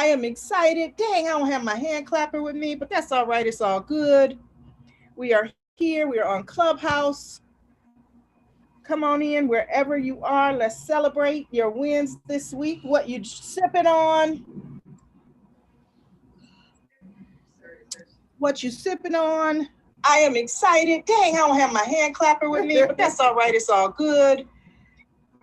I am excited. Dang, I don't have my hand clapper with me, but that's all right. It's all good. We are here. We are on Clubhouse. Come on in wherever you are. Let's celebrate your wins this week. What you sipping on? What you sipping on? I am excited. Dang, I don't have my hand clapper with me, but that's all right. It's all good.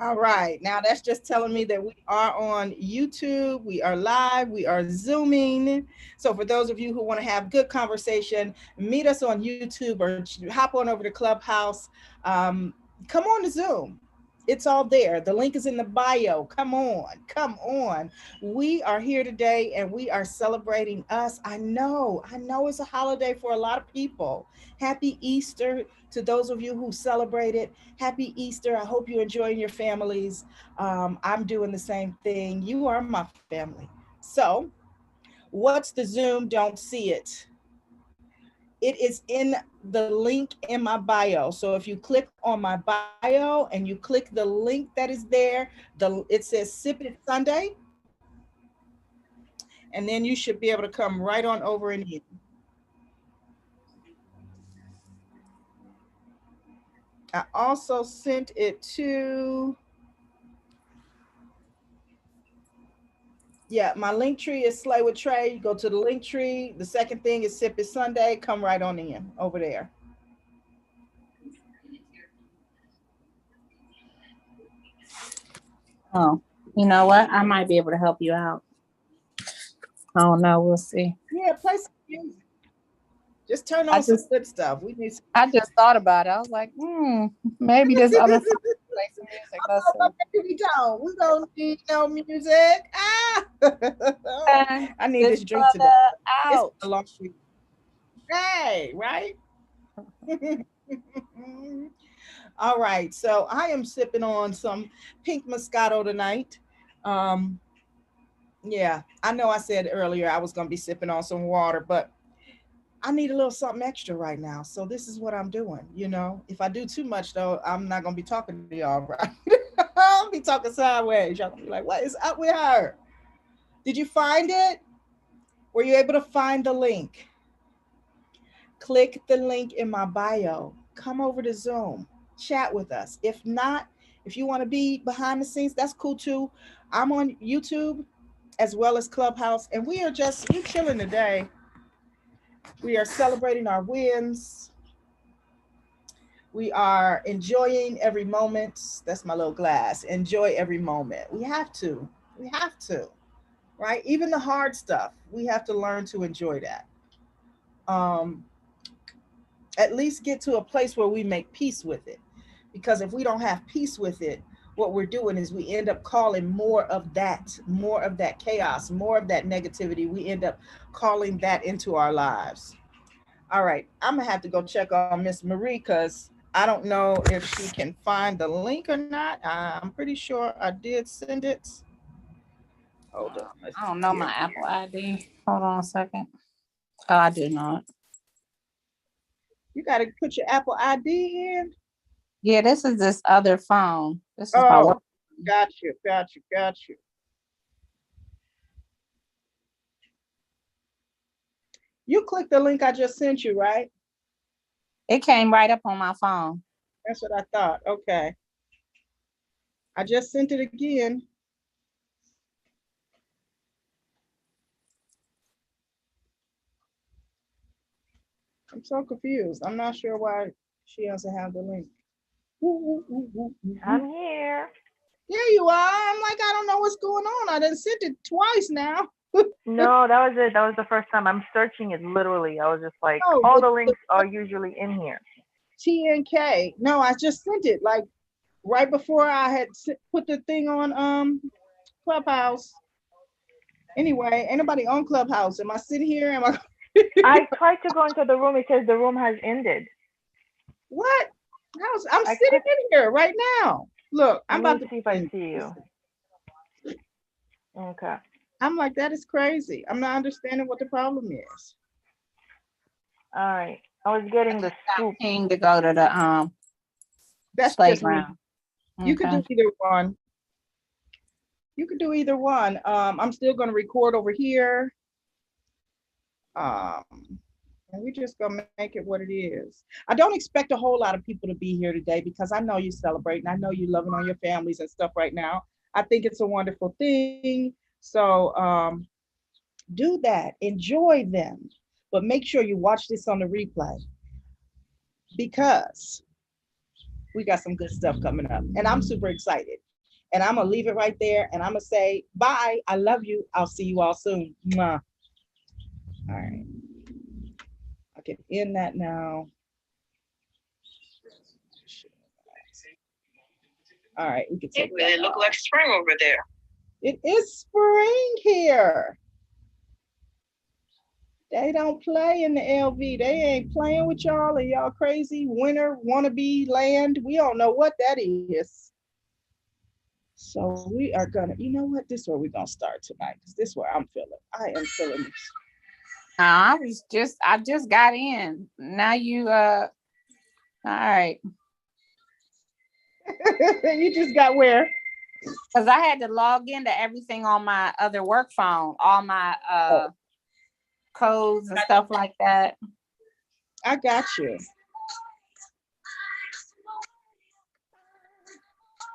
All right. Now that's just telling me that we are on YouTube. We are live. We are Zooming. So for those of you who want to have good conversation, meet us on YouTube or hop on over to Clubhouse. Um, Come on to Zoom. It's all there. The link is in the bio. Come on. Come on. We are here today and we are celebrating us. I know it's a holiday for a lot of people. Happy Easter to those of you who celebrate it. Happy Easter. I hope you're enjoying your families. I'm doing the same thing. You are my family. So, what's the Zoom? Don't see it. It is in the link in my bio. So if you click on my bio and you click the link that is there, it says Sip It Sunday, and then you should be able to come right on over and in. I also sent it to, yeah, my link tree is Slay with Trey. You go to the link tree. The second thing is Sip It Sunday. Come right on in over there. Oh, you know what? I might be able to help you out. I don't know. We'll see. Yeah, play some music. Just turn I on some just good stuff. We need some. I just thought about it. I was like, maybe this other phone can play some music. Let's Oh, see. baby, we don't. We don't need no music. Ah, And I need this this drink today. brother It's out. been a long week. Hey, right? All right. So I am sipping on some pink Moscato tonight. Um, yeah, I know I said earlier I was going to be sipping on some water, but I need a little something extra right now. So this is what I'm doing. If I do too much though, I'm not gonna be talking to y'all, right? I'll be talking sideways. Y'all gonna be like, what is up with her? Did you find it? Were you able to find the link? Click the link in my bio. Come over to Zoom. Chat with us. If not, if you want to be behind the scenes, that's cool too. I'm on YouTube as well as Clubhouse, and we chilling today. We are celebrating our wins. We are enjoying every moment. That's my little glass. Enjoy every moment. We have to. We have to, right? Even the hard stuff, we have to learn to enjoy that. Um, at least get to a place where we make peace with it. Because if we don't have peace with it, what we're doing is we end up calling more of that chaos, more of that negativity. We end up calling that into our lives. All right, I'm gonna have to go check on Miss Marie because I don't know if she can find the link or not. I'm pretty sure I did send it. Hold on, let's I don't see know my here. Apple ID. Hold on a second. Oh, I do not. You got to put your Apple ID in. Yeah, this is this other phone. This is my Oh, work. got you. You click the link I just sent you, right? It came right up on my phone. That's what I thought. Okay, I just sent it again. I'm so confused. I'm not sure why she doesn't have the link. I'm here. There you are. I'm like, I don't know what's going on. I done sent it twice now. No, that was it. That was the first time. I'm searching it literally. I was just like, Oh, all the, the the links are usually in here. TNK. No, I just sent it like right before I had put the thing on Clubhouse. Anyway, ain't nobody on Clubhouse. Am I sitting here? Am I I tried to go into the room. It says the room has ended. what? I'm I sitting clicked. in here right now. Look, I'm Let about me to see if I see you. Okay. I'm like, that is crazy. I'm not understanding what the problem is. All right. I was getting the scoop. Ping to go to the That's just me. playground. You could Okay. do either one. You could do either one. I'm still going to record over here. And we're just going to make it what it is. I don't expect a whole lot of people to be here today because I know you're celebrating. I know you're loving on your families and stuff right now. I think it's a wonderful thing. So do that. Enjoy them. But make sure you watch this on the replay because we got some good stuff coming up. And I'm super excited. And I'm going to leave it right there. And I'm going to say, bye. I love you. I'll see you all soon. Mwah. All right. I can end that now. All right. We can take it look like spring over there. It is spring here. They don't play in the LV. They ain't playing with y'all. Are y'all crazy? Winter wannabe land. We don't know what that is. So we are gonna, you know what? This is where we're gonna start tonight because this is where I'm feeling. I am feeling this. I just got in. Now you all right. You just got where? Because I had to log into everything on my other work phone, all my codes and stuff like that. I got you.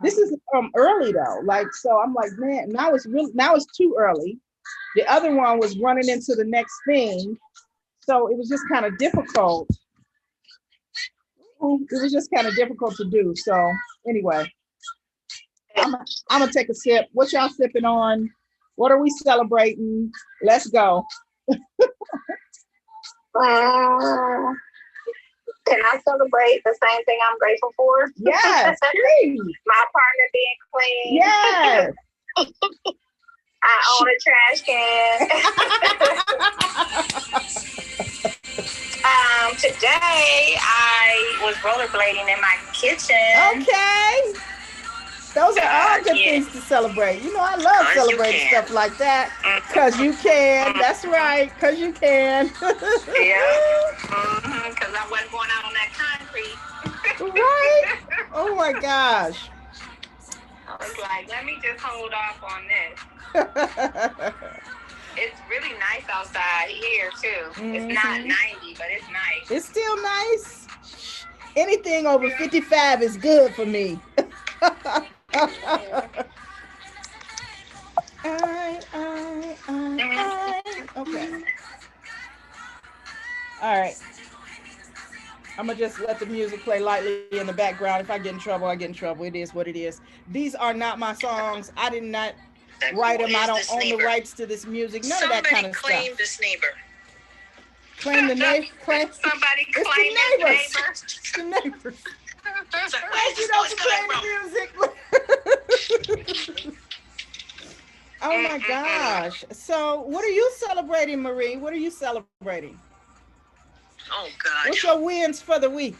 This is early though. Like, so I'm like, man, now it's too early. The other one was running into the next thing. So it was just kind of difficult. It was just kind of difficult to do. So anyway, I'm gonna take a sip. What y'all sipping on? What are we celebrating? Let's go. Can I celebrate the same thing I'm grateful for? Yes, please. My apartment being clean. Yes. I own a trash can. Today I was rollerblading in my kitchen. Okay. Those are all good things to celebrate. You know, I love celebrating stuff like that. Because you can. That's right. Because you can. Because I wasn't going out on that concrete. Right? Oh my gosh. I was like, let me just hold off on this. It's really nice outside here too. It's not 90, but it's nice. It's still nice. Anything over 55 is good for me. Okay. All right. I'm gonna just let the music play lightly in the background. If I get in trouble, I get in trouble. It is what it is. These are not my songs. I did not write them. I don't own the rights to this music. None of that kind of stuff. Somebody claim this neighbor. Claim the neighbor. Somebody claim the the neighbors. neighbor. It's the neighbors. Where's You this don't noise play coming the music. Oh my gosh. So what are you celebrating, Marie? What are you celebrating? Oh God. What's your wins for the week?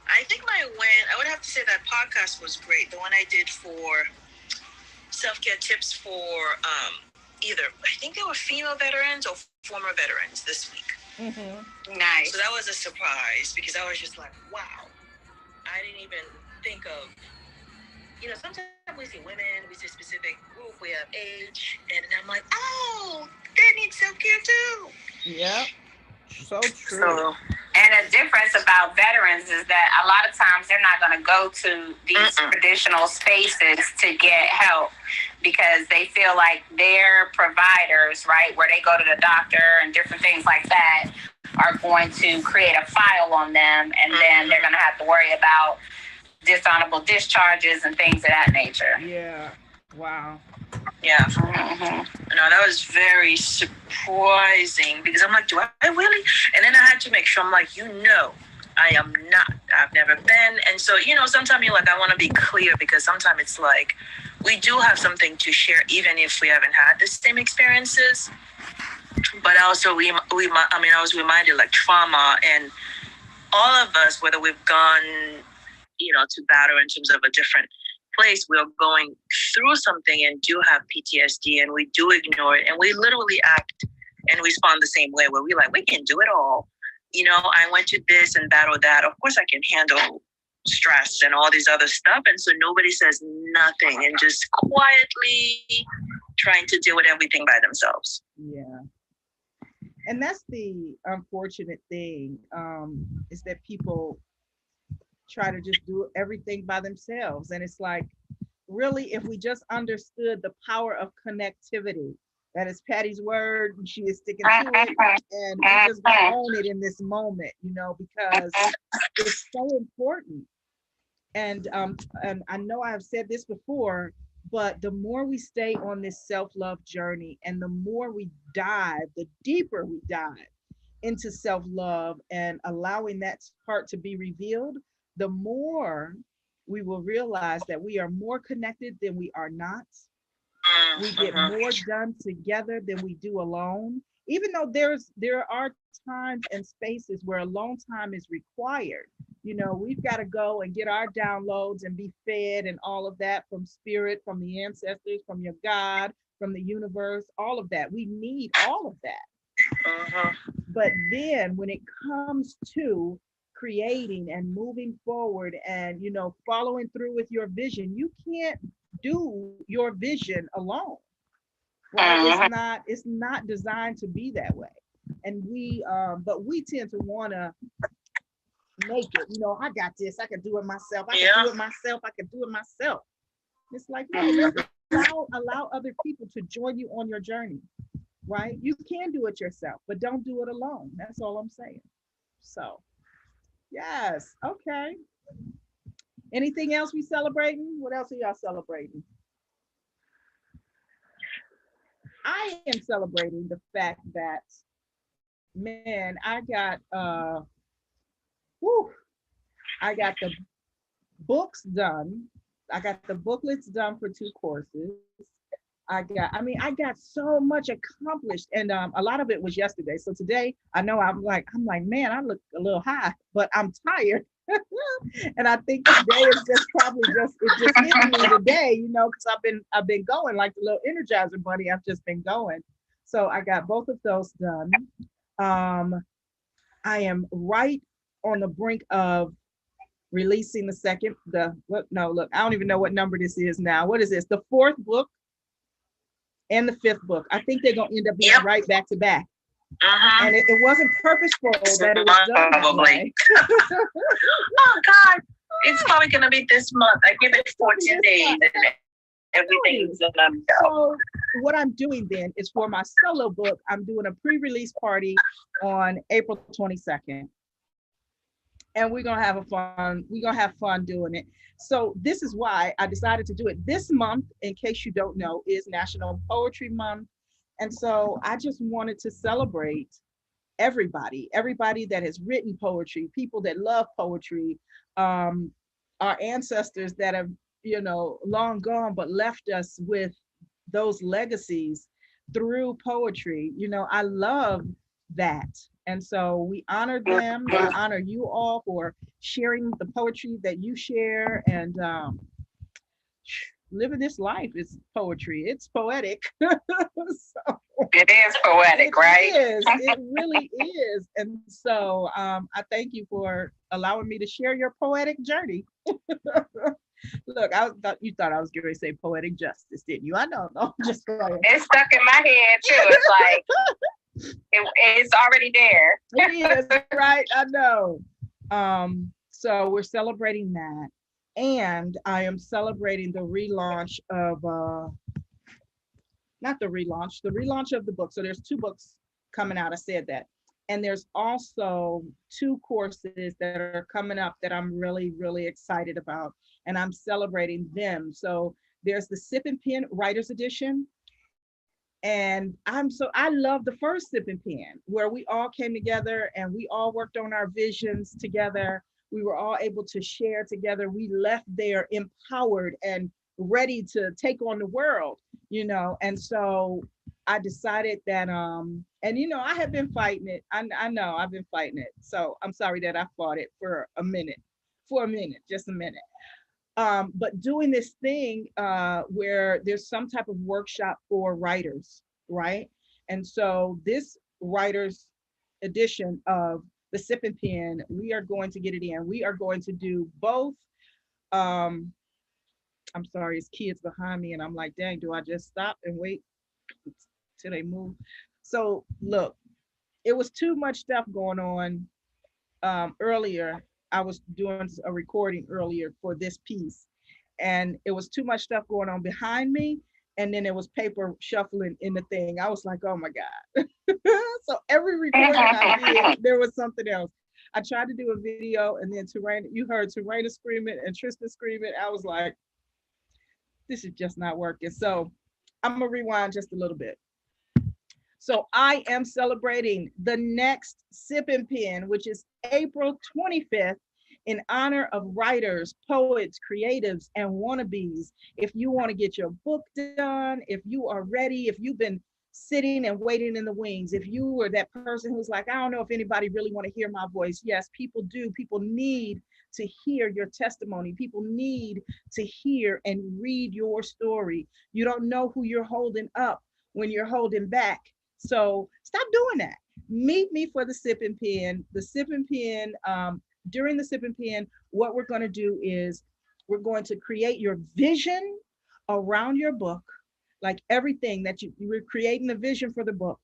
I think my win, I would have to say that podcast was great. The one I did for self-care tips for either, I think they were female veterans or former veterans this week. Mm-hmm. Nice. So that was a surprise because I was just like, wow. I didn't even think of, sometimes we see women, we see a specific group, we have age, and I'm like, oh, they need self-care too. Yep. So true. So, and the difference about veterans is that a lot of times they're not going to go to these traditional spaces to get help because they feel like their providers, right, where they go to the doctor and different things like that, are going to create a file on them, and then they're going to have to worry about dishonorable discharges and things of that nature. Yeah. Wow. Yeah. No, that was very surprising because I'm like, do I really? And then I had to make sure, I'm like, I am not. I've never been. And so, sometimes you're like, I want to be clear because sometimes it's like, we do have something to share even if we haven't had the same experiences. But also, I was reminded like trauma and all of us, whether we've gone, to battle in terms of a different place, we're going through something and do have PTSD and we do ignore it and we literally act and respond the same way where we can do it all. I went to this and battle that. Of course I can handle stress and all these other stuff. And so nobody says nothing and just quietly trying to deal with everything by themselves. Yeah. And that's the unfortunate thing, is that people try to just do everything by themselves. And it's like, really, if we just understood the power of connectivity, that is Patty's word, and she is sticking to it, and we just gonna own it in this moment, because it's so important. And I know I've said this before, but the more we stay on this self-love journey, and the more we dive, the deeper we dive into self-love and allowing that part to be revealed, the more we will realize that we are more connected than we are not. We get more done together than we do alone. Even though there are times and spaces where alone time is required. We've got to go and get our downloads and be fed and all of that from spirit, from the ancestors, from your God, from the universe, all of that. We need all of that. But then when it comes to creating and moving forward and, following through with your vision, you can't do your vision alone. Right? It's not designed to be that way. And but we tend to want to make it, I got this, I can do it myself, I can do it myself, I can do it myself. It's like, no, allow other people to join you on your journey, right? You can do it yourself, but don't do it alone. That's all I'm saying. So, yes, okay. Anything else we celebrating? What else are y'all celebrating? I am celebrating the fact that, man, I got the books done. I got the booklets done for 2 courses. I got so much accomplished, and a lot of it was yesterday. So today, I know I'm like, man, I look a little high, but I'm tired. And I think today is just it just hit me today, because I've been going like the little Energizer bunny. I've just been going. So I got both of those done. I am right on the brink of releasing I don't even know what number this is now. What is this? The 4th book and the 5th book. I think they're gonna end up being right back to back. And it wasn't purposeful that it was done probably. Oh God, it's probably gonna be this month. I give it 14 days and everything's gonna go. So what I'm doing then is, for my solo book, I'm doing a pre-release party on April 22nd. And we're gonna have fun doing it. So this is why I decided to do it this month. In case you don't know, is National Poetry Month. And so I just wanted to celebrate everybody that has written poetry, people that love poetry, our ancestors that have, long gone, but left us with those legacies through poetry. I love that. And so we honor them. We honor you all for sharing the poetry that you share, and living this life is poetry. It's poetic. So, it is poetic, right? It really is. And so I thank you for allowing me to share your poetic journey. Look, you thought I was going to say poetic justice, didn't you? I know. No, just it's stuck in my head too. It's like it's already there. It is, right? I know. So we're celebrating that. And I am celebrating the relaunch of the relaunch of the book. So there's 2 books coming out. I said that. And there's also 2 courses that are coming up that I'm really, really excited about. And I'm celebrating them. So there's the Sip and Pen Writers Edition. And I love the first Sip and Pen, where we all came together and we all worked on our visions together. We were all able to share together. We left there empowered and ready to take on the world, And so I decided that, I have been fighting it. I know I've been fighting it. So I'm sorry that I fought it for a minute, just a minute. But doing this thing where there's some type of workshop for writers, right? And so this writers edition of the sipping pen, we are going to get it in. We are going to do both. Um, I'm sorry, it's kids behind me, and I'm like, dang, do I just stop and wait till they move? So look, it was too much stuff going on earlier. I was doing a recording earlier for this piece, and it was too much stuff going on behind me. And then there was paper shuffling in the thing. I was like, oh my God. So every recording I did, there was something else. I tried to do a video, and then Terrain, you heard Terrain screaming and Tristan screaming. I was like, this is just not working. So I'm gonna rewind just a little bit. So I am celebrating the next Sip and Pen, which is April 25th, in honor of writers, poets, creatives, and wannabes. If you want to get your book done, if you are ready, if you've been sitting and waiting in the wings, if you are that person who's like, I don't know if anybody really want to hear my voice. Yes, people do. People need to hear your testimony. People need to hear and read your story. You don't know who you're holding up when you're holding back. So stop doing that. Meet me for the Sip and Pen. The Sip and Pen, during the Sip and Pen, what we're going to do is we're going to create your vision around your book, like everything that we're creating the vision for the book.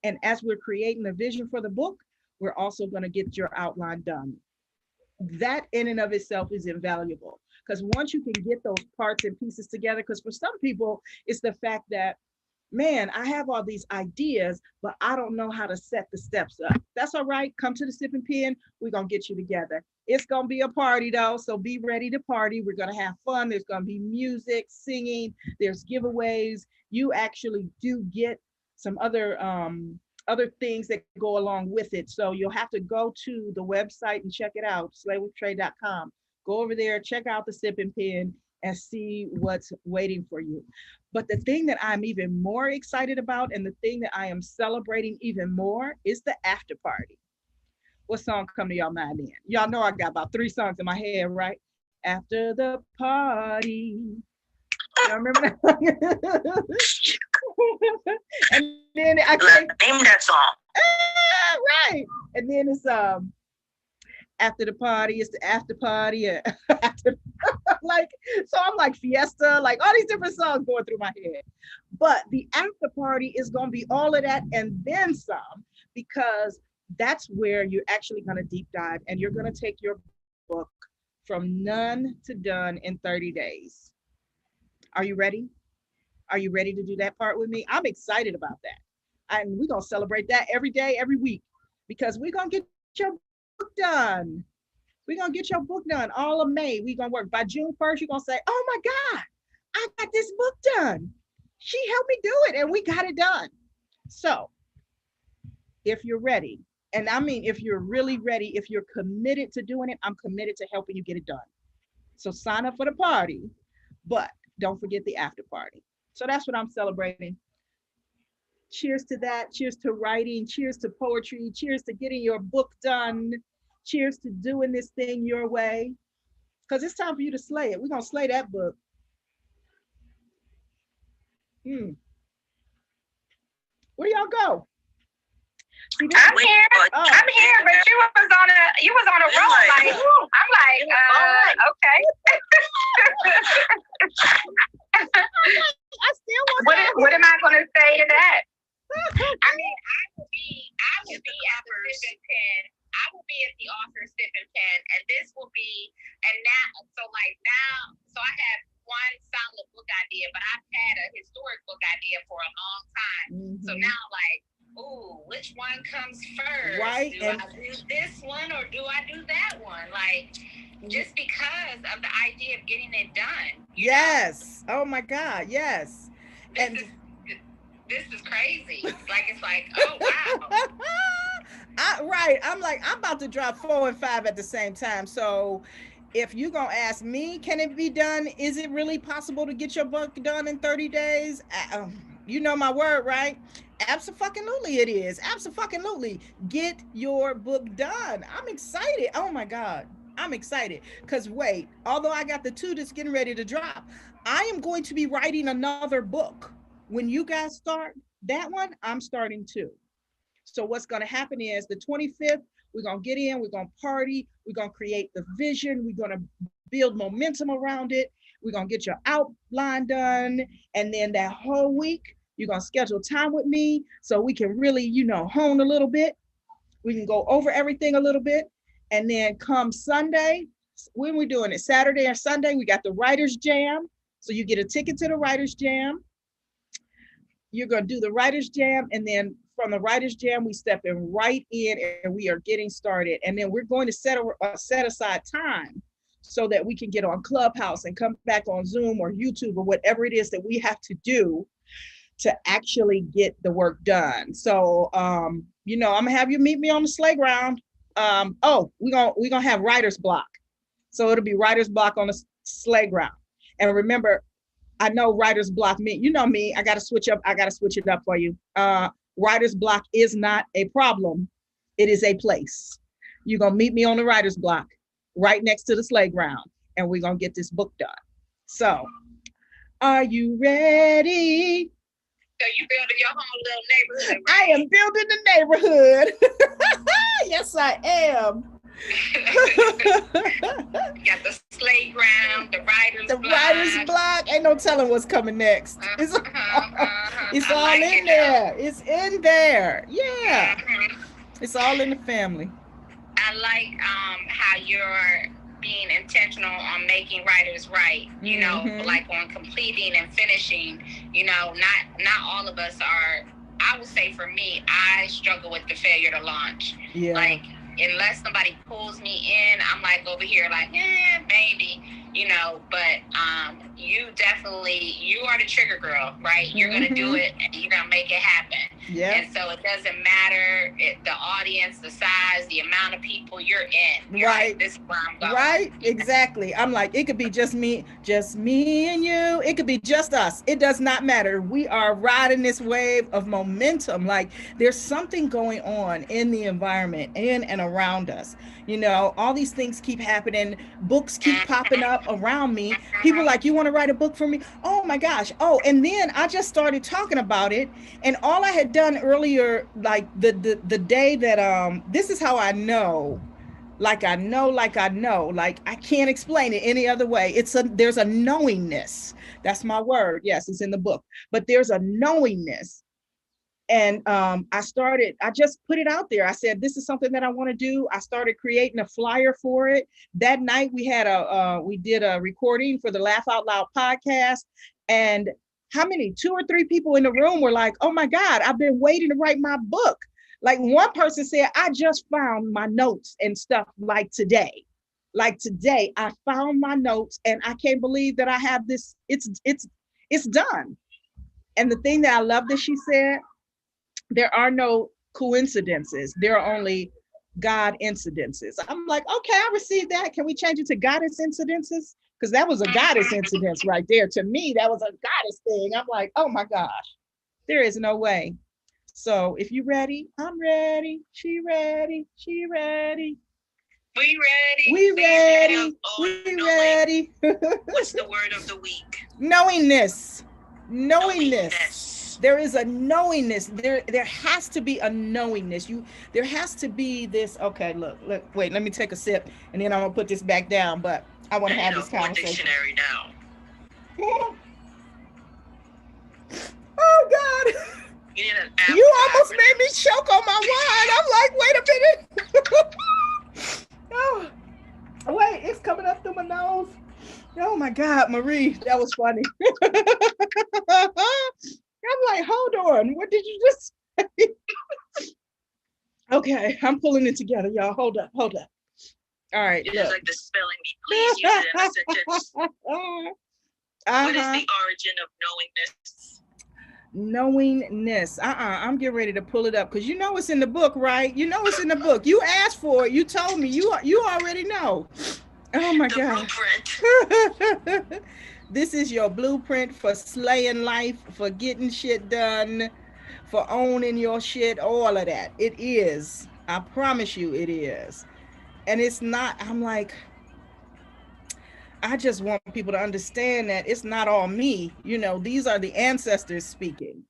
And as we're creating the vision for the book, we're also going to get your outline done. That in and of itself is invaluable, because once you can get those parts and pieces together, because for some people, it's the fact that, man, I have all these ideas, but I don't know how to set the steps up. That's all right. Come to the Sip and Pen. We're going to get you together. It's going to be a party though. So be ready to party. We're going to have fun. There's going to be music, singing, there's giveaways. You actually do get some other things that go along with it. So you'll have to go to the website and check it out, slaywithtrey.com. Go over there, check out the Sip and Pen and see what's waiting for you. But the thing that I'm even more excited about, and the thing that I am celebrating even more, is the after party. What song come to y'all mind then? Y'all know I got about 3 songs in my head, right? After the party. Y'all remember that? And then I name that song. Right. And then it's after the party, it's the after party. After, like, so I'm like fiesta, like all these different songs going through my head. But the after party is going to be all of that and then some, because that's where you're actually going to deep dive, and you're going to take your book from none to done in 30 days. Are you ready? Are you ready to do that part with me? I'm excited about that. And we're going to celebrate that every day, every week, because we're going to get your book done. We're going to get your book done all of May. We're going to work. By June 1st, you're going to say, oh my God, I got this book done. She helped me do it and we got it done. So if you're ready, and I mean, if you're really ready, if you're committed to doing it, I'm committed to helping you get it done. So sign up for the party, but don't forget the after party. So that's what I'm celebrating. Cheers to that. Cheers to writing. Cheers to poetry. Cheers to getting your book done. Cheers to doing this thing your way. Because it's time for you to slay it. We're going to slay that book. Where y'all go? I'm here. Oh. I'm here, but you was on a roll. Like, I'm like, okay. I still want what am I going to say to that? I mean, I will be at the Sip and Pen. I will be at the author Sip and Pen, and this will be, and now, so I have one solid book idea, but I've had a historic book idea for a long time. Mm-hmm. So now, like, ooh, which one comes first? Right. Do I do this one or do I do that one? Like, just because of the idea of getting it done. Yes. Know? Oh my God. Yes. This is crazy. Like, it's like, oh wow. Right. I'm like, I'm about to drop 4 and 5 at the same time. So if you're going to ask me, can it be done? Is it really possible to get your book done in 30 days? You know my word, right? Absolutely it is. Absolutely. Get your book done. I'm excited. Oh my God. I'm excited. Because wait, although I got the 2 that's getting ready to drop, I am going to be writing another book. When you guys start that one, I'm starting too. So what's going to happen is the 25th, we're going to get in, we're going to party, we're going to create the vision, we're going to build momentum around it, we're going to get your outline done. And then that whole week, you're going to schedule time with me so we can really, hone a little bit. We can go over everything a little bit. And then come Sunday, when we're doing it, Saturday or Sunday, we got the Writers Jam. So you get a ticket to the Writers Jam. You're going to do the Writers Jam. And then from the Writers Jam, we step in right in and we are getting started. And then we're going to set aside time so that we can get on Clubhouse and come back on Zoom or YouTube or whatever it is that we have to do to actually get the work done. So, I'm gonna have you meet me on the sleigh ground. We're gonna have writer's block. So it'll be writer's block on the sleigh ground. And remember, I know writer's block me, me, I gotta switch it up for you. Writer's block is not a problem. It is a place. You're gonna meet me on the writer's block right next to the sleigh ground, and we're gonna get this book done. So, are you ready? So you building your whole little neighborhood, right? I am building the neighborhood. Yes, I am. Got the sleigh ground, the writer's block. Ain't no telling what's coming next. It's all like in there. It's in there. Yeah. It's all in the family. I like how you're being intentional on making writers write, like on completing and finishing, not all of us are. I would say for me, I struggle with the failure to launch. Yeah. Like, unless somebody pulls me in, I'm like over here like, maybe, but you are the trigger girl, right? You're going to do it and you're going to make it happen. Yeah. And so it doesn't matter the audience, the size, the amount of people you're in. You're right. Like, this is where I'm going. Right. Exactly. I'm like, it could be just me and you. It could be just us. It does not matter. We are riding this wave of momentum. Like, there's something going on in the environment, in and around us. All these things keep happening. Books keep popping up around me. People like, you want to write a book for me? Oh my gosh. Oh, and then I just started talking about it. And all I had done earlier, like the day that, this is how I know, like I can't explain it any other way. There's a knowingness. That's my word. Yes, it's in the book, but there's a knowingness. And I just put it out there. I said, this is something that I want to do. I started creating a flyer for it. That night we did a recording for the Laugh Out Loud podcast. And how many, 2 or 3 people in the room were like, oh my God, I've been waiting to write my book. Like, one person said, I just found my notes and stuff like today. Like today, I found my notes and I can't believe that I have this. It's done. And the thing that I love that she said, there are no coincidences. There are only God incidences. I'm like, okay, I received that. Can we change it to goddess incidences? Because that was a goddess incidence right there. To me, that was a goddess thing. I'm like, oh my gosh, there is no way. So if you're ready, I'm ready. She ready. She ready. We ready. We ready. We ready. What's the word of the week? Knowingness. Knowingness. There is a knowingness. There has to be a knowingness. There has to be this. Okay, look, wait, let me take a sip and then I'm gonna put this back down. But I want to have this conversation. Dictionary now. Oh God. You almost made me choke on my wine. I'm like, wait a minute. Oh, wait, it's coming up through my nose. Oh my God, Marie, that was funny. I'm like, hold on, what did you just say? Okay, I'm pulling it together, y'all. Hold up. All right. You just like the spelling bee. Please use it in a sentence. What is the origin of knowingness? Knowingness. I'm getting ready to pull it up because it's in the book, right? It's in the book. You asked for it. You told me. You already know. Oh my God. Blueprint. This is your blueprint for slaying life, for getting shit done, for owning your shit, all of that. It is. I promise you it is. And it's not, I'm like, I just want people to understand that it's not all me. These are the ancestors speaking.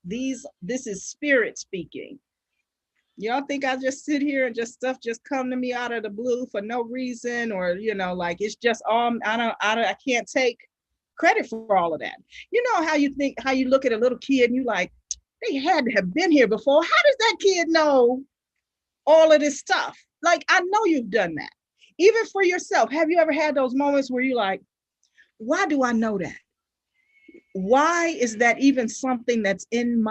This is spirit speaking. Y'all think I just sit here and just stuff just come to me out of the blue for no reason, or like it's just all I can't take credit for all of that. You know how you think, how you look at a little kid and you like, they had to have been here before. How does that kid know all of this stuff? Like, I know you've done that. Even for yourself, have you ever had those moments where you like, why do I know that? Why is that even something that's in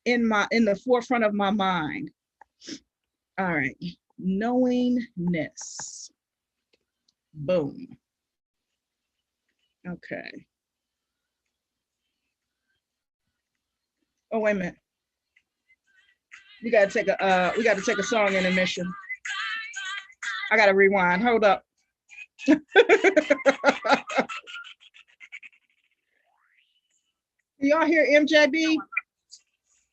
the forefront of my mind? All right, knowingness. Boom. Okay. Oh, wait a minute. We gotta take a song intermission. I gotta rewind. Hold up. Y'all hear MJB?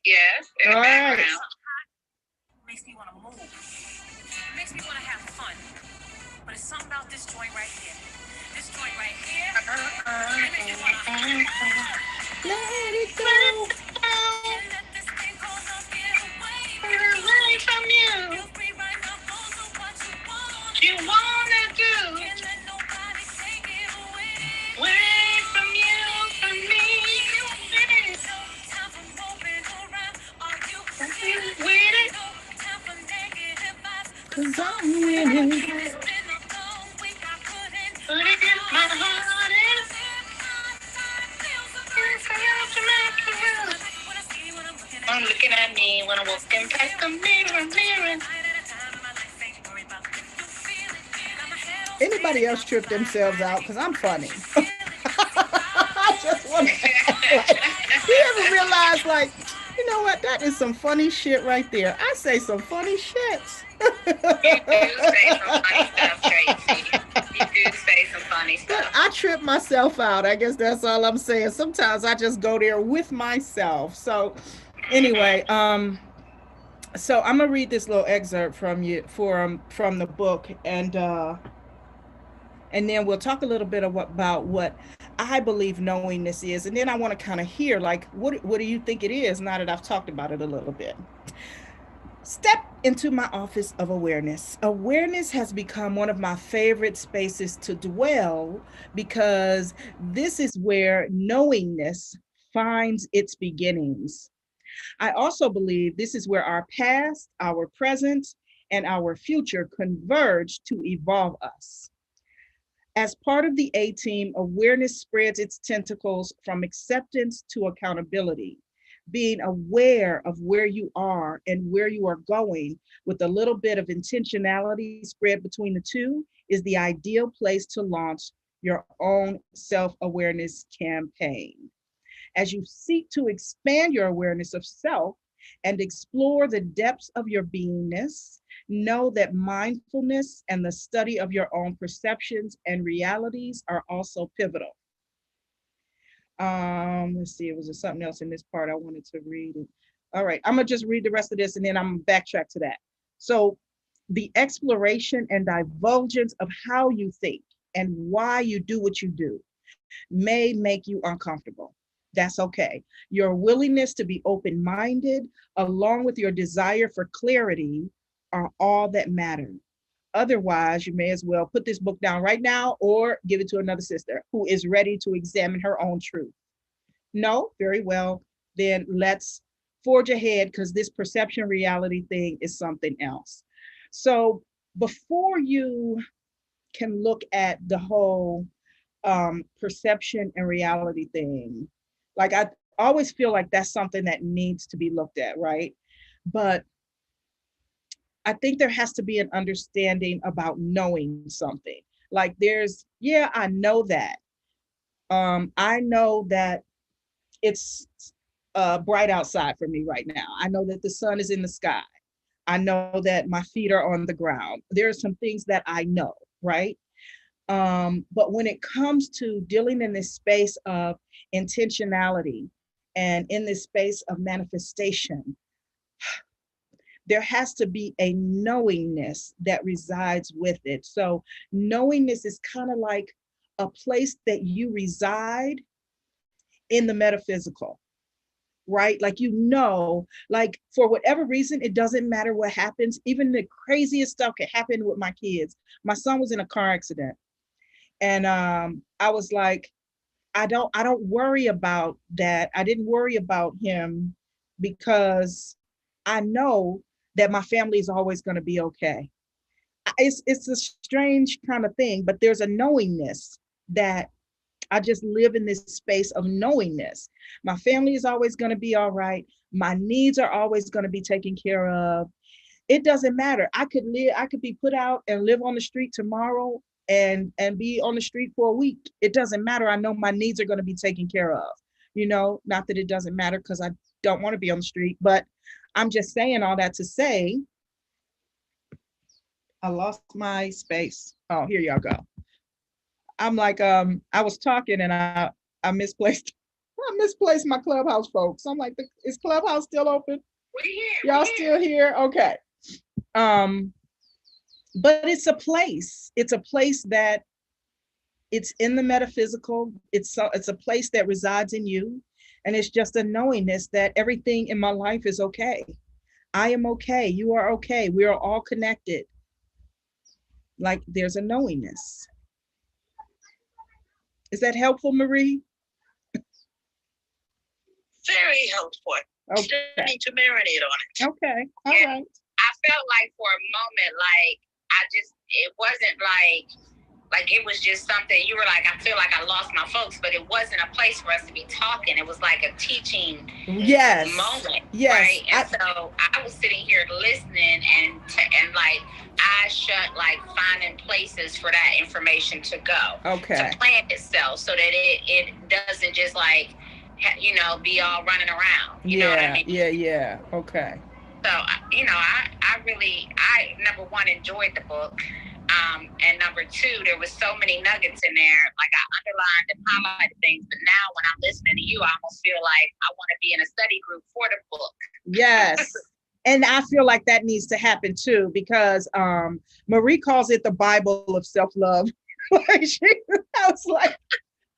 Yes. All right. Makes me want to move. It makes me want to have fun. But it's something about this joint right here. This joint right here. It makes me want to let it go. can't let this thing called love get away from you. Feel free right now, go do what you wanna do. Can't let nobody take it away from you, from me. No time for moving around. Are you with it? No time for negative vibes. 'Cause I'm winning. It's been a long week. I couldn't Put it in my heart and I'm looking at me when I'm walking past the mirror. Anybody else trip themselves out? Because I'm funny. I just want to. You ever realize, like, you know what? That is some funny shit right there. I say some funny shit. You do say some funny stuff, Tracy. You do say some funny stuff. I trip myself out. I guess that's all I'm saying. Sometimes I just go there with myself. So, anyway, so I'm gonna read this little excerpt from the book, and then we'll talk a little bit about what I believe knowingness is, and then I want to kind of hear, like, what do you think it is now that I've talked about it a little bit. Step into my office of awareness. Awareness has become one of my favorite spaces to dwell because this is where knowingness finds its beginnings. I also believe this is where our past, our present, and our future converge to evolve us. As part of the A team, awareness spreads its tentacles from acceptance to accountability. Being aware of where you are and where you are going with a little bit of intentionality spread between the two is the ideal place to launch your own self-awareness campaign. As you seek to expand your awareness of self and explore the depths of your beingness, know that mindfulness and the study of your own perceptions and realities are also pivotal. Let's see, it was something else in this part I wanted to read. All right, I'm gonna just read the rest of this and then I'm gonna backtrack to that. So the exploration and divulgence of how you think and why you do what you do may make you uncomfortable. That's okay. Your willingness to be open-minded, along with your desire for clarity, are all that matter. Otherwise, you may as well put this book down right now or give it to another sister who is ready to examine her own truth. No, very well. Then let's forge ahead because this perception reality thing is something else. So before you can look at the whole perception and reality thing, like I always feel like that's something that needs to be looked at, right? But I think there has to be an understanding about knowing something. Like yeah, I know that. I know that it's bright outside for me right now. I know that the sun is in the sky. I know that my feet are on the ground. There are some things that I know, right? But when it comes to dealing in this space of intentionality and in this space of manifestation, there has to be a knowingness that resides with it. So knowingness is kind of like a place that you reside in the metaphysical. right? Like, like for whatever reason, it doesn't matter what happens. Even the craziest stuff can happen with my kids. My son was in a car accident, and I was like, I don't worry about that. I didn't worry about him because I know that my family is always going to be okay. It's a strange kind of thing, but there's a knowingness that I just live in this space of knowingness. My family is always going to be all right. My needs are always going to be taken care of. It doesn't matter. I could be put out and live on the street tomorrow and be on the street for a week. It doesn't matter. I know my needs are going to be taken care of. Not that it doesn't matter because I don't want to be on the street, but I'm just saying all that to say I lost my space. Oh, here y'all go. I'm like, I was talking and I misplaced I misplaced my Clubhouse folks. I'm like, is Clubhouse still open? We here. Y'all still here? Okay. Um, but it's a place. It's a place that it's in the metaphysical. It's a place that resides in you. And it's just a knowingness that everything in my life is okay. I am okay. You are okay. We are all connected. Like there's a knowingness. Is that helpful, Marie? Very helpful. Okay. I need to marinate on it. Okay. All Yeah. right. I felt like for a moment, like it wasn't like it was just something you were like, I feel like I lost my folks, but it wasn't a place for us to be talking. It was like a teaching moment. Yes. Right. And so I was sitting here listening and like I shut like finding places for that information to go. Okay. To plant itself so that it doesn't just like, be all running around. You know what I mean? Yeah. Okay. So, I really, number one, enjoyed the book. And number two, there was so many nuggets in there. Like I underlined and highlighted things, but now when I'm listening to you, I almost feel like I want to be in a study group for the book. Yes. And I feel like that needs to happen too, because Marie calls it the Bible of self-love. I was like,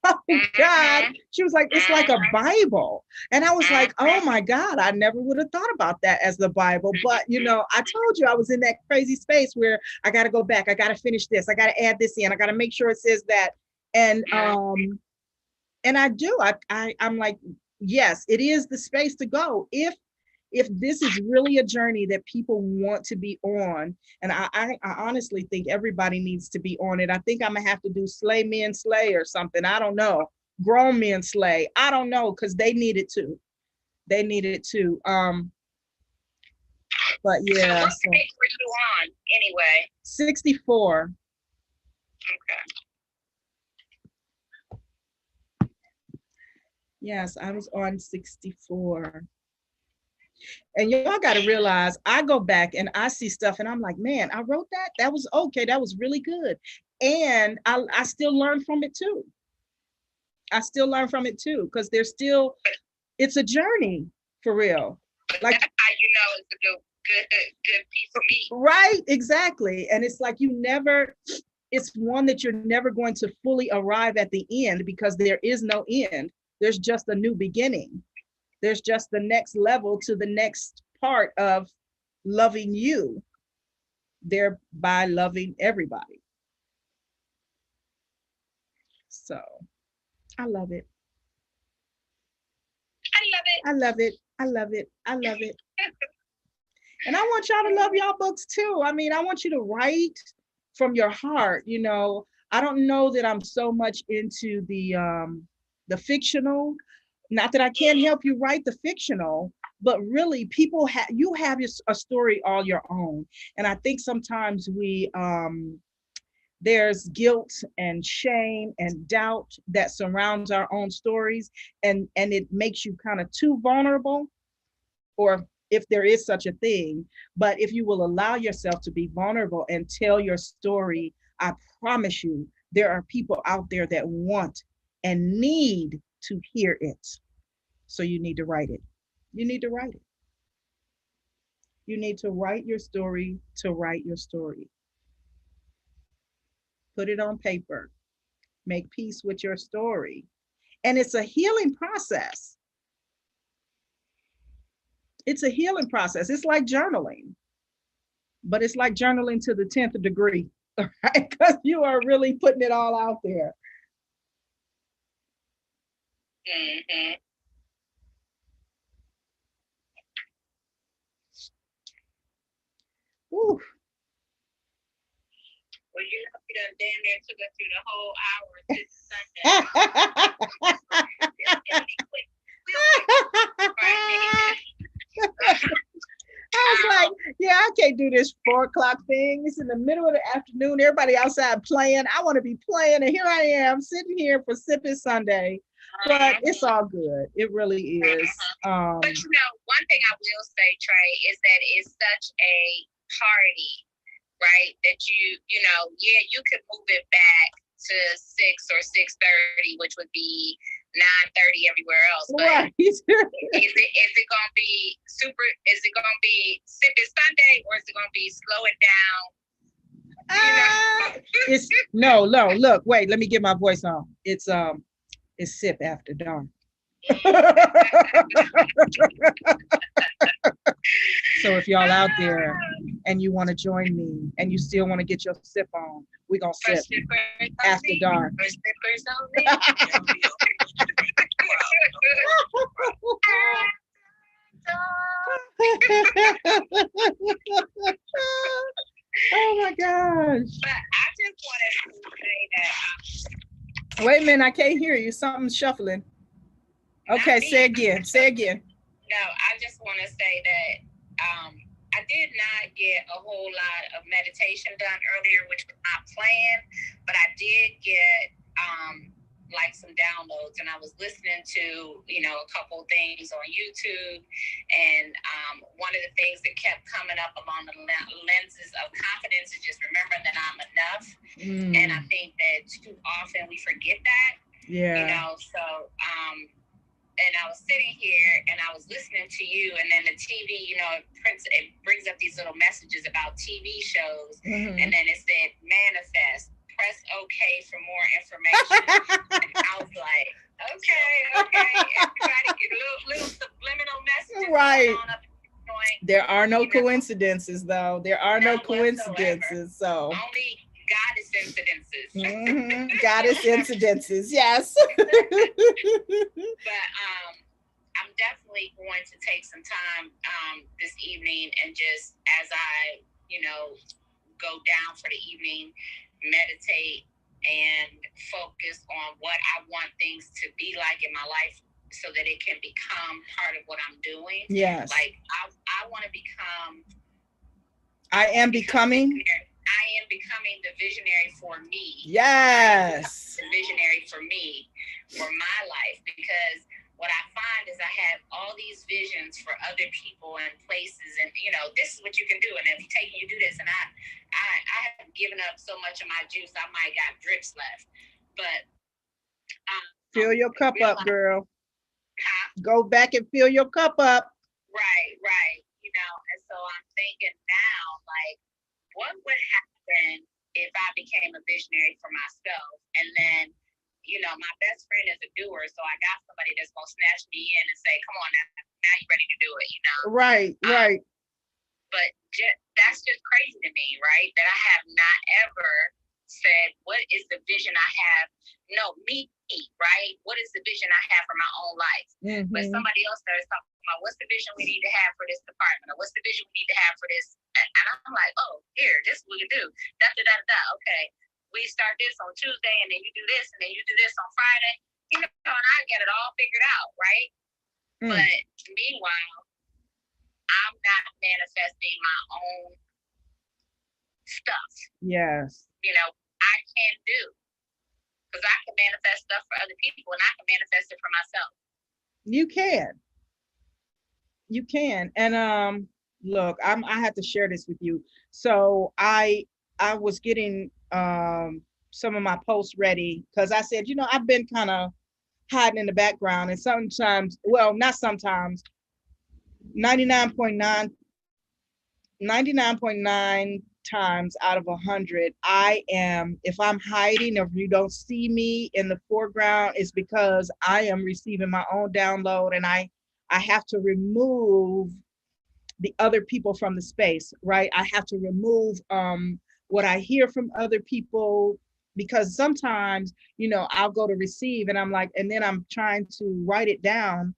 oh God. She was like, it's like a Bible. And I was like, oh my God, I never would have thought about that as the Bible. But I told you I was in that crazy space where I got to go back. I got to finish this. I got to add this in. I got to make sure it says that. And I do. I'm like, yes, it is the space to go. If this is really a journey that people want to be on, and I honestly think everybody needs to be on it. I think I'm gonna have to do Slay Men Slay or something. I don't know. Grown Men Slay. I don't know, because they need it too. They need it too. But yeah. So what page were you on anyway? 64. Okay. Yes, I was on 64. And y'all got to realize, I go back and I see stuff and I'm like, man, I wrote that. That was okay. That was really good. And I still learn from it too. Because it's a journey for real. Like, that's how you know it's a good piece of meat. Right, exactly. And it's like it's one that you're never going to fully arrive at the end, because there is no end. There's just a new beginning. There's just the next level to the next part of loving you, thereby loving everybody. So I love it. I love it. And I want y'all to love y'all books too. I mean, I want you to write from your heart. I don't know that I'm so much into the fictional. Not that I can't help you write the fictional, but really people you have a story all your own. And I think sometimes there's guilt and shame and doubt that surrounds our own stories, and it makes you kind of too vulnerable, or if there is such a thing. But if you will allow yourself to be vulnerable and tell your story, I promise you, there are people out there that want and need to hear it. So you need to write it. You need to write your story to write your story. Put it on paper. Make peace with your story. And it's a healing process. It's a healing process. It's like journaling, but it's like journaling to the 10th degree, right? Because you are really putting it all out there. Mm-hmm. Ooh. Well, you know, you done damn near took us through the whole hour this Sunday. I was like, yeah, I can't do this 4 o'clock thing. It's in the middle of the afternoon. Everybody outside playing. I want to be playing. And here I am sitting here for Sipping Sunday. But it's all good. It really is. But you know, one thing I will say, Trey, is that it's such a party, right? That you know, yeah, you could move it back to 6 or 6:30, which would be 9:30 everywhere else. But right. is it gonna be super? Is it gonna be Sipping Sunday, or is it gonna be slow it down? It's no, look, wait, let me get my voice on. It's Sip After Dark. So if y'all out there and you want to join me and you still want to get your sip on, we're gonna sip after dark. Oh my gosh. But I just wanted to say that. Wait a minute, I can't hear you. Something's shuffling. Okay, say again. Say again. No, I just want to say that I did not get a whole lot of meditation done earlier, which was not planned, but I did get like some downloads, and I was listening to, you know, a couple things on YouTube, and one of the things that kept coming up along the lenses of confidence is just remembering that I'm enough. And I think that too often we forget that. Yeah. You know, so and I was sitting here and I was listening to you, and then the TV, you know, it brings up these little messages about TV shows, and then it said manifest, press OK for more information. And I was like, okay, everybody get little subliminal messages. Right. There are no you coincidences, though. There are no coincidences. So only goddess incidences. Goddess incidences, yes. But I'm definitely going to take some time this evening and just, as I, you know, go down for the evening, meditate and focus on what I want things to be like in my life, so that it can become part of what I'm doing. Yes. Like I want to become. I am becoming the visionary for me. Yes. The visionary for me, for my life, because what I find is I have all these visions for other people and places, and you know, this is what you can do, and if you do this, and I have given up so much of my juice, I might got drips left, but fill your cup up, girl. Go back and fill your cup up. Right. You know, and so I'm thinking now, like, what would happen if I became a visionary for myself? And then, you know, my best friend is a doer, so I got somebody that's gonna snatch me in and say, "Come on, now you're ready to do it," you know? Right. But that's just crazy to me, right? That I have not ever said, "What is the vision I have?" No, me, right? What is the vision I have for my own life? But somebody else starts talking about, what's the vision we need to have for this department, or what's the vision we need to have for this, and I'm like, oh, here, this is what we can do. Okay, we start this on Tuesday, and then you do this, and then you do this on Friday, you know, and I get it all figured out, right? But meanwhile, I'm not manifesting my own stuff. Yes. You know, I can do, because I can manifest stuff for other people, and I can manifest it for myself. You can. And look, I had to share this with you. So I was getting some of my posts ready, because I said, you know, I've been kind of hiding in the background, and sometimes, well, not sometimes, 99.9 times out of 100, I am, if I'm hiding, or if you don't see me in the foreground, it's because I am receiving my own download, and I have to remove the other people from the space, right? I have to remove what I hear from other people, because sometimes, I'll go to receive and I'm like, and then I'm trying to write it down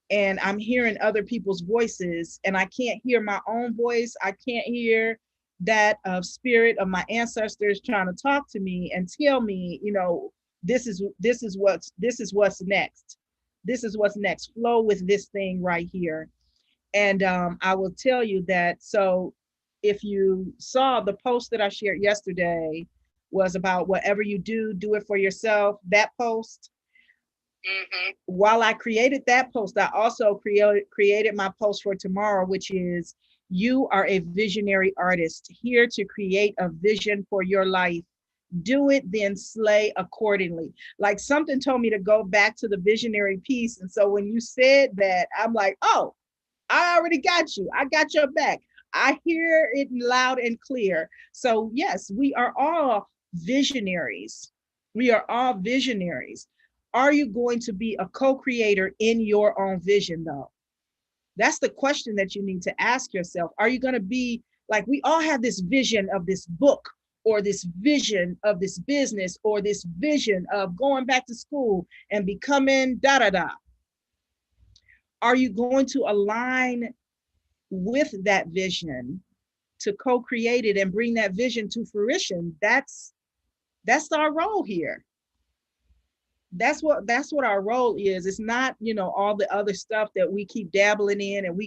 and I'm hearing other people's voices and I can't hear my own voice. I can't hear that of spirit of my ancestors trying to talk to me and tell me, this is what's next. This is what's next. Flow with this thing right here. And I will tell you that. So if you saw the post that I shared yesterday was about whatever you do, do it for yourself. That post, while I created that post, I also created my post for tomorrow, which is, you are a visionary artist here to create a vision for your life. Do it, then slay accordingly. Like, something told me to go back to the visionary piece. And so when you said that, I'm like, oh, I already got you. I got your back. I hear it loud and clear. So yes, we are all visionaries. We are all visionaries. Are you going to be a co-creator in your own vision though? That's the question that you need to ask yourself. Are you going to be like, we all have this vision of this book, or this vision of this business, or this vision of going back to school and becoming da da da. Are you going to align with that vision to co-create it and bring that vision to fruition? That's our role here. That's what our role is. It's not, all the other stuff that we keep dabbling in, and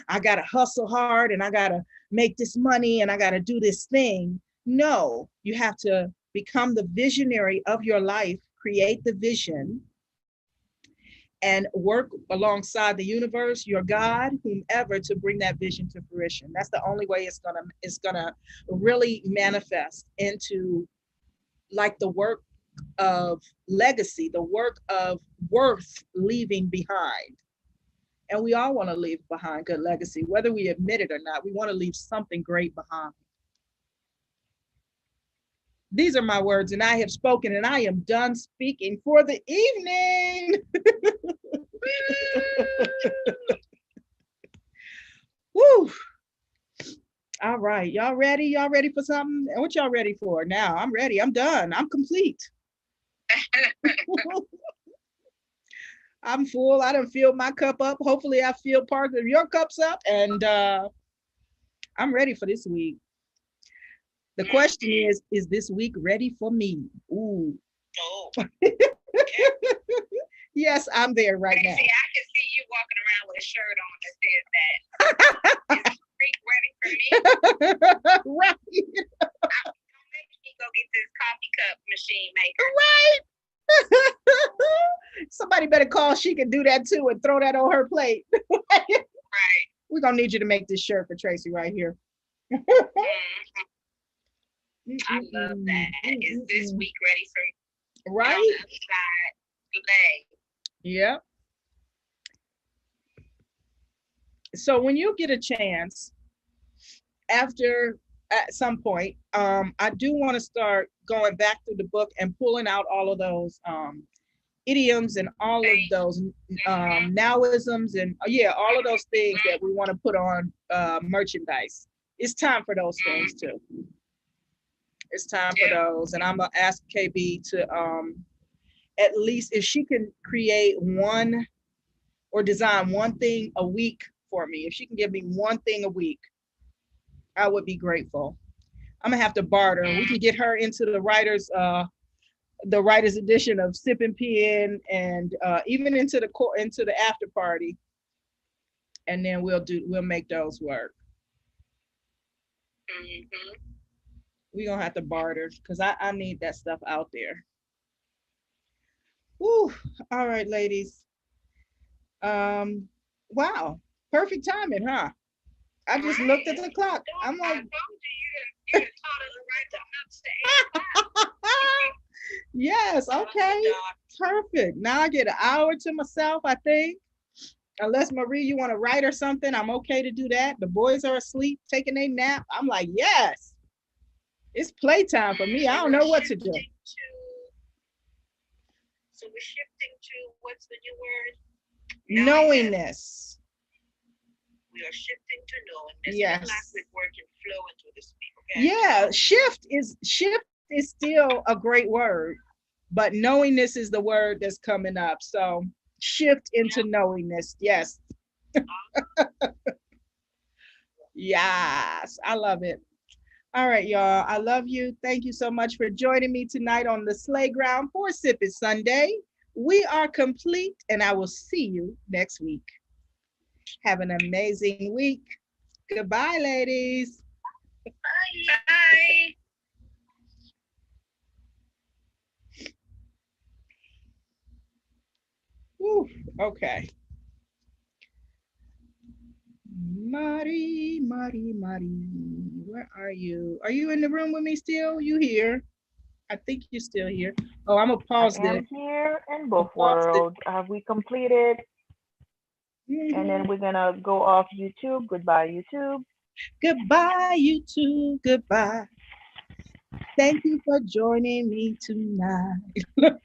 I gotta hustle hard and I gotta make this money and I gotta do this thing. No, you have to become the visionary of your life, create the vision, and work alongside the universe, your God, whomever, to bring that vision to fruition. That's the only way it's gonna really manifest into, like, the work of legacy, the work of worth leaving behind. And we all want to leave behind good legacy, whether we admit it or not. We want to leave something great behind. These are my words, and I have spoken, and I am done speaking for the evening. Woo. All right, y'all ready? Y'all ready for something? And what y'all ready for? Now, I'm ready. I'm done. I'm complete. I'm full. I done filled my cup up. Hopefully I fill part of your cups up, and I'm ready for this week. The question is this week ready for me? Ooh. Oh, Yes, I'm there right now. see, I can see you walking around with a shirt on that says that. Is this week ready for me? Right. Don't make me go get this coffee cup machine maker. Right. Somebody better call. She can do that too and throw that on her plate. Right. We're gonna need you to make this shirt for Tracy right here. I love that. Is this week ready for me? Right. On the other side, play. Yep. So when you get a chance, after, at some point, I do want to start going back through the book and pulling out all of those idioms and all of those nowisms and all of those things that we want to put on merchandise. It's time for those things too. It's time for those, and I'm gonna ask KB to at least, if she can create one or design one thing a week for me. If she can give me one thing a week, I would be grateful. I'm gonna have to barter. We can get her into the writers edition of Sip and Pen, and even into the after party, and then we'll make those work. We're gonna have to barter because I need that stuff out there. Woo. All right, ladies. Wow, perfect timing, huh? I just looked at the clock. I'm like, I told you taught us right to yes, okay, perfect. Now I get an hour to myself, I think. Unless Marie, you want to write or something, I'm okay to do that. The boys are asleep, taking a nap. I'm like, yes, it's playtime for me. I don't know what to do. So we're shifting to, what's the new word? Knowingness. We are shifting to knowingness. Yes. And last week, work and flow into the speak. Okay. Yeah, shift is still a great word, but knowingness is the word that's coming up. So shift into knowingness. Yes. Yes. I love it. All right, y'all. I love you. Thank you so much for joining me tonight on the Slay Ground for Sip It Sunday. We are complete, and I will see you next week. Have an amazing week. Goodbye, ladies. Bye. Whew, okay. Mari, where are you? Are you in the room with me still? You here? I think you're still here. Oh, I'm gonna I pause am this. here in I'm both gonna pause this. worlds. Have we completed? And Mhm. then we're gonna go off YouTube. Goodbye, YouTube. Goodbye, you two. Goodbye. Thank you for joining me tonight.